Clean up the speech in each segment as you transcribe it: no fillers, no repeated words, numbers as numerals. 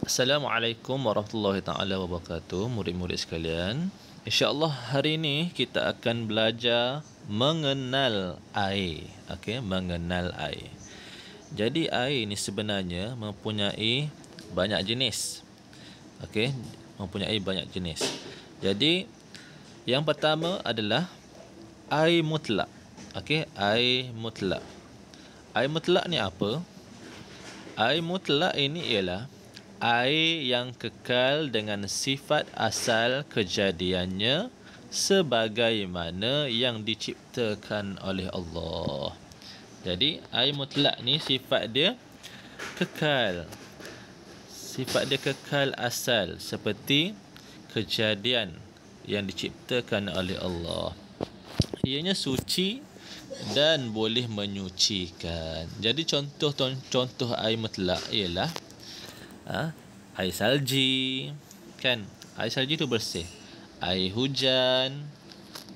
Assalamualaikum warahmatullahi taala wabarakatuh, murid-murid sekalian. InsyaAllah hari ini kita akan belajar mengenal air. Okey, mengenal air. Jadi air ni sebenarnya mempunyai banyak jenis. Okey, mempunyai banyak jenis. Jadi yang pertama adalah air mutlak. Okey, air mutlak. Air mutlak ni apa? Air mutlak ini ialah air yang kekal dengan sifat asal kejadiannya sebagaimana yang diciptakan oleh Allah. Jadi air mutlak ni sifat dia kekal. Sifat dia kekal asal seperti kejadian yang diciptakan oleh Allah. Ianya suci dan boleh menyucikan. Jadi contoh air mutlak ialah air salji, kan? Air salji tu bersih. Air hujan,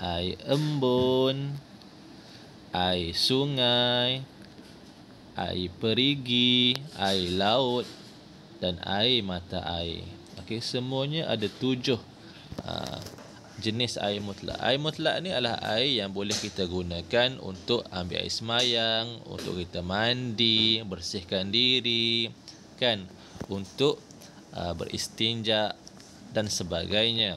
air embun, air sungai, air perigi, air laut dan air mata air. Okey, semuanya ada 7 jenis air mutlak. Air mutlak ni adalah air yang boleh kita gunakan untuk ambil air semayang, untuk kita mandi, bersihkan diri, kan? Untuk beristinja dan sebagainya.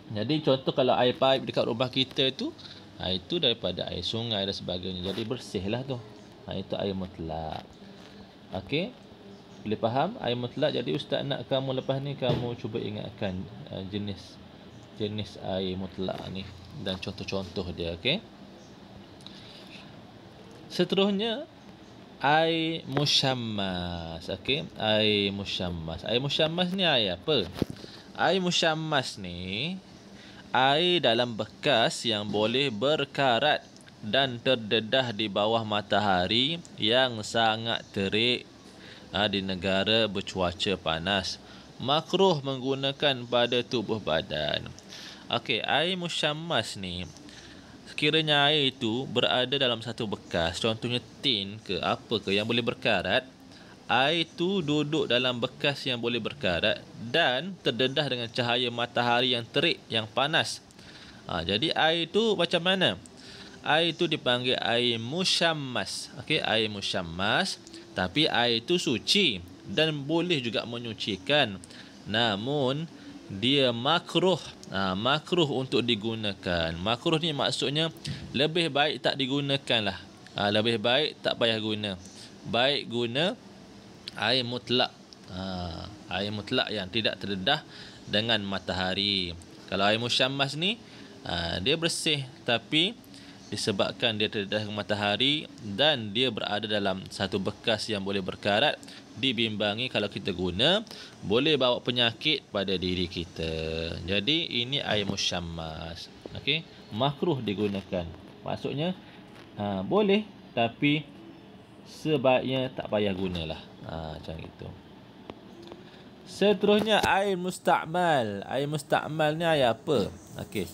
Jadi contoh kalau air paip dekat rumah kita tu, itu daripada air sungai dan sebagainya. Jadi bersihlah tu. Itu air mutlak. Okey? Boleh faham air mutlak? Jadi ustaz nak kamu lepas ni kamu cuba ingatkan jenis air mutlak ni dan contoh-contoh dia, okey? Seterusnya air musyammas. Okey, air musyammas. Air musyammas ni air apa? Air musyammas ni air dalam bekas yang boleh berkarat dan terdedah di bawah matahari yang sangat terik di negara bercuaca panas. Makruh menggunakan pada tubuh badan. Okey, air musyammas ni sekiranya air itu berada dalam satu bekas, contohnya tin ke apa ke yang boleh berkarat, air itu duduk dalam bekas yang boleh berkarat dan terdedah dengan cahaya matahari yang terik, yang panas. Jadi air itu macam mana? Air itu dipanggil air musyammas. Okey, air musyammas, tapi air itu suci dan boleh juga menyucikan. Namun dia makruh. Makruh untuk digunakan. Makruh ni maksudnya lebih baik tak digunakan lah. Lebih baik tak payah guna. Baik guna air mutlak. Air mutlak yang tidak terdedah dengan matahari. Kalau air musyammas ni dia bersih, tapi disebabkan dia terdedah dengan matahari dan dia berada dalam satu bekas yang boleh berkarat, dibimbangi kalau kita guna boleh bawa penyakit pada diri kita. Jadi ini air musyammas. Okey, makruh digunakan. Maksudnya boleh, tapi sebaiknya tak payah gunalah. Macam itu. Seterusnya air musta'mal. Air musta'mal ni air apa? Okey.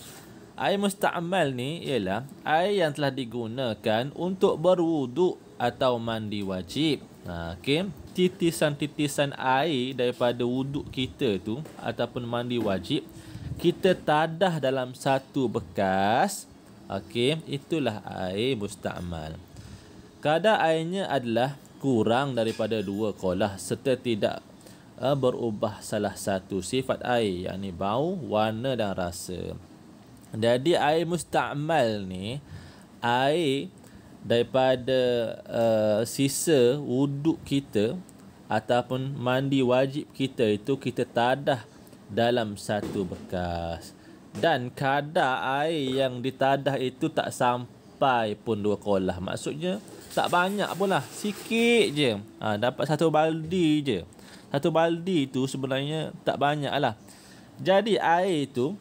Air musta'mal ni ialah air yang telah digunakan untuk berwuduk atau mandi wajib. Okey, titisan-titisan air daripada wuduk kita tu ataupun mandi wajib kita tadah dalam satu bekas. Okey, itulah air musta'mal. Kadar airnya adalah kurang daripada 2 kolah serta tidak berubah salah satu sifat air, yakni bau, warna dan rasa. Jadi air musta'mal ni air daripada sisa wuduk kita ataupun mandi wajib kita itu kita tadah dalam satu bekas. Dan kadar air yang ditadah itu tak sampai pun 2 kolah. Maksudnya tak banyak pun lah. Sikit je. Dapat 1 baldi je. 1 baldi tu sebenarnya tak banyak lah. Jadi air itu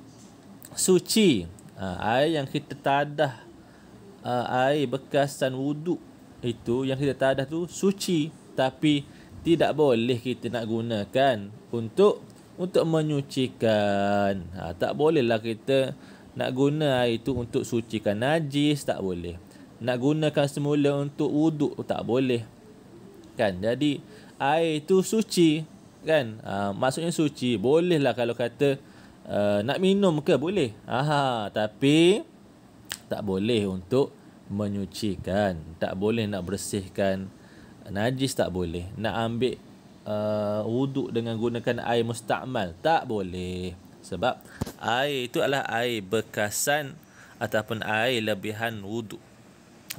suci. Air yang kita tadah, air bekasan wuduk itu yang kita tadah tu suci, tapi tidak boleh kita nak gunakan untuk menyucikan. Tak bolehlah kita nak guna air itu untuk sucikan najis, tak boleh. Nak gunakan semula untuk wuduk tak boleh. Kan? Jadi air itu suci, kan? Maksudnya suci. Bolehlah kalau kata nak minum ke boleh. Tapi tak boleh untuk menyucikan, tak boleh nak bersihkan najis, tak boleh. Nak ambil wuduk dengan gunakan air mustakmal, tak boleh. Sebab air itu adalah air bekasan ataupun air lebihan wuduk.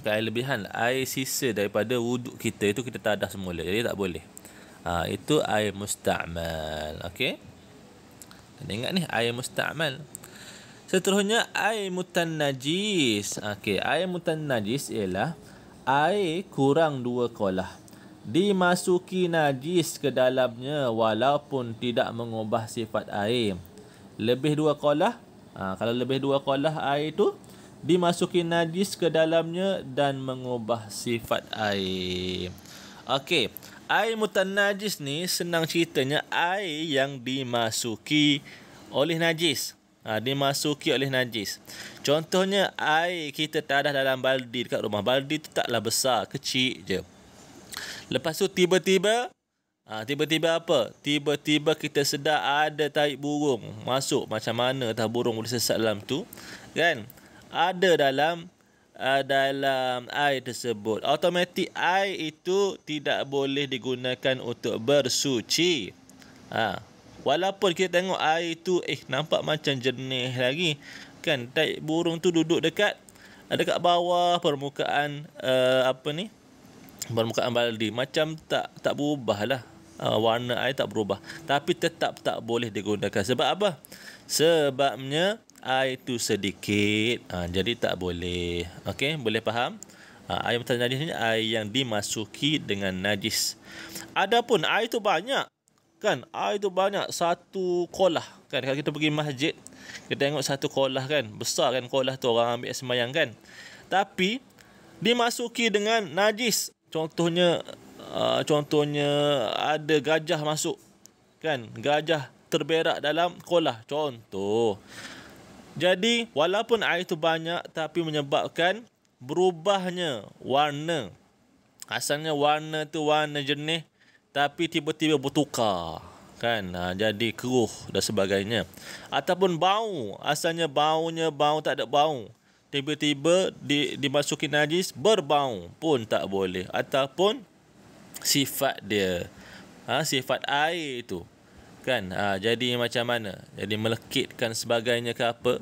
Air lebihan, air sisa daripada wuduk kita itu kita tadah semula. Jadi tak boleh. Itu air mustakmal. Okey. Kena ingat ni, air mustakmal. Seterusnya air mutannajis. Okey, air mutannajis ialah air kurang 2 kolah. Dimasuki najis ke dalamnya walaupun tidak mengubah sifat air. Lebih 2 kolah. Kalau lebih 2 kolah air itu dimasuki najis ke dalamnya dan mengubah sifat air. Okey, air mutannajis ni senang ceritanya air yang dimasuki oleh najis. Dimasuki oleh najis. Contohnya air kita tadah dalam baldi dekat rumah. Baldi tu taklah besar, kecil je. Lepas tu tiba-tiba apa? Tiba-tiba kita sedar ada tahi burung masuk. Macam mana tahi burung boleh sesat dalam tu? Kan? Ada dalam air tersebut. Automatik air itu tidak boleh digunakan untuk bersuci. Walaupun kita tengok air itu nampak macam jernih lagi. Kan? Tahi burung tu duduk dekat bawah permukaan permukaan baldi, macam tak berubah lah, warna air tak berubah, tapi tetap tak boleh digunakan. Sebab apa? Sebabnya air tu sedikit, jadi tak boleh. Okey, boleh faham? Air mutannajis ni air yang dimasuki dengan najis. Adapun air tu banyak, kan? Air tu banyak, 1 kolah, kan? Kalau kita pergi masjid, kita tengok 1 kolah, kan? Besar kan kolah tu, orang ambil sembahyang, kan? Tapi dimasuki dengan najis. Contohnya ada gajah masuk, kan? Gajah terberak dalam kolah, contoh. Jadi walaupun air itu banyak tapi menyebabkan berubahnya warna. Asalnya warna tu warna jernih tapi tiba-tiba bertukar, kan? Jadi keruh dan sebagainya. Ataupun bau, asalnya baunya bau tak ada bau, tiba-tiba dimasuki najis berbau pun tak boleh. Ataupun sifat dia, sifat air itu, kan? Jadi macam mana? Jadi melekitkan sebagainya ke apa?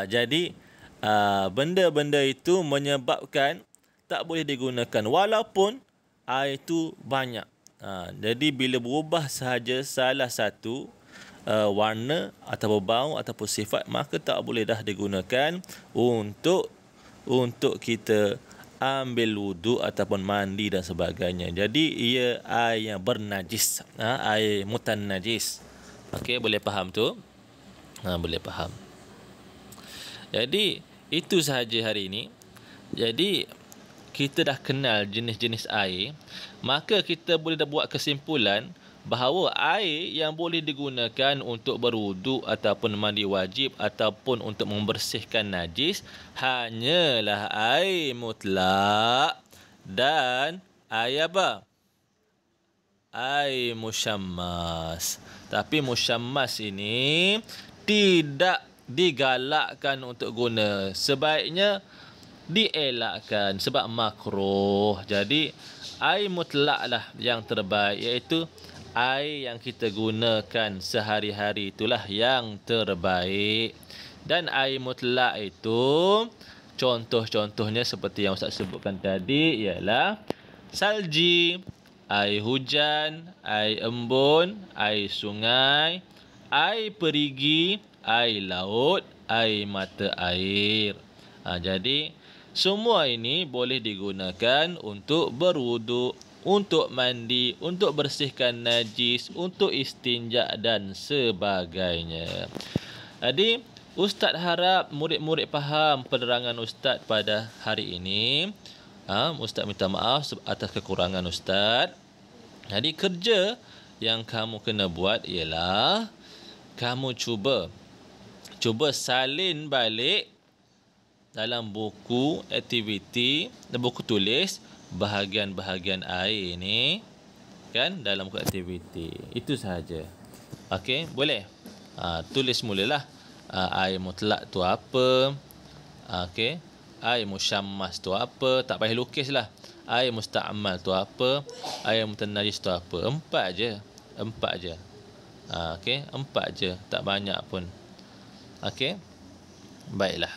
Jadi benda-benda itu menyebabkan tak boleh digunakan walaupun air itu banyak. Jadi bila berubah sahaja salah satu warna atau bau ataupun sifat, maka tak boleh dah digunakan untuk kita ambil wuduk ataupun mandi dan sebagainya. Jadi ia air yang bernajis, air mutannajis. Okey, boleh faham tu? Boleh faham. Jadi itu sahaja hari ini. Jadi kita dah kenal jenis-jenis air, maka kita boleh dah buat kesimpulan bahawa air yang boleh digunakan untuk berwuduk ataupun mandi wajib ataupun untuk membersihkan najis hanyalah air mutlak dan air apa? Air musyammas. Tapi musyammas ini tidak digalakkan untuk guna. Sebaiknya dielakkan sebab makruh. Jadi air mutlak lah yang terbaik, iaitu air yang kita gunakan sehari-hari itulah yang terbaik. Dan air mutlak itu contoh-contohnya seperti yang Ustaz sebutkan tadi ialah salji, air hujan, air embun, air sungai, air perigi, air laut, air mata air. Jadi semua ini boleh digunakan untuk berwuduk, untuk mandi, untuk bersihkan najis, untuk istinja dan sebagainya. Jadi Ustaz harap murid-murid faham penerangan Ustaz pada hari ini. Ustaz minta maaf atas kekurangan Ustaz. Jadi kerja yang kamu kena buat ialah kamu cuba salin balik dalam buku aktiviti dan buku tulis bahagian-bahagian air ni. kan, dalam muka aktiviti. Itu sahaja. Okey, boleh. Tulis mulalah. Air mutlak tu apa? Okey. Air musyammas tu apa? Tak payah lukislah. Air musta'mal tu apa? Air mutanajis tu apa? 4 je. 4 je. Okey, 4 je. Tak banyak pun. Okey. Baiklah.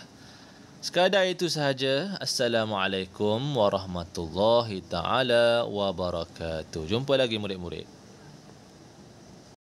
Sekadar itu sahaja. Assalamualaikum warahmatullahi taala wabarakatuh. Jumpa lagi murid-murid.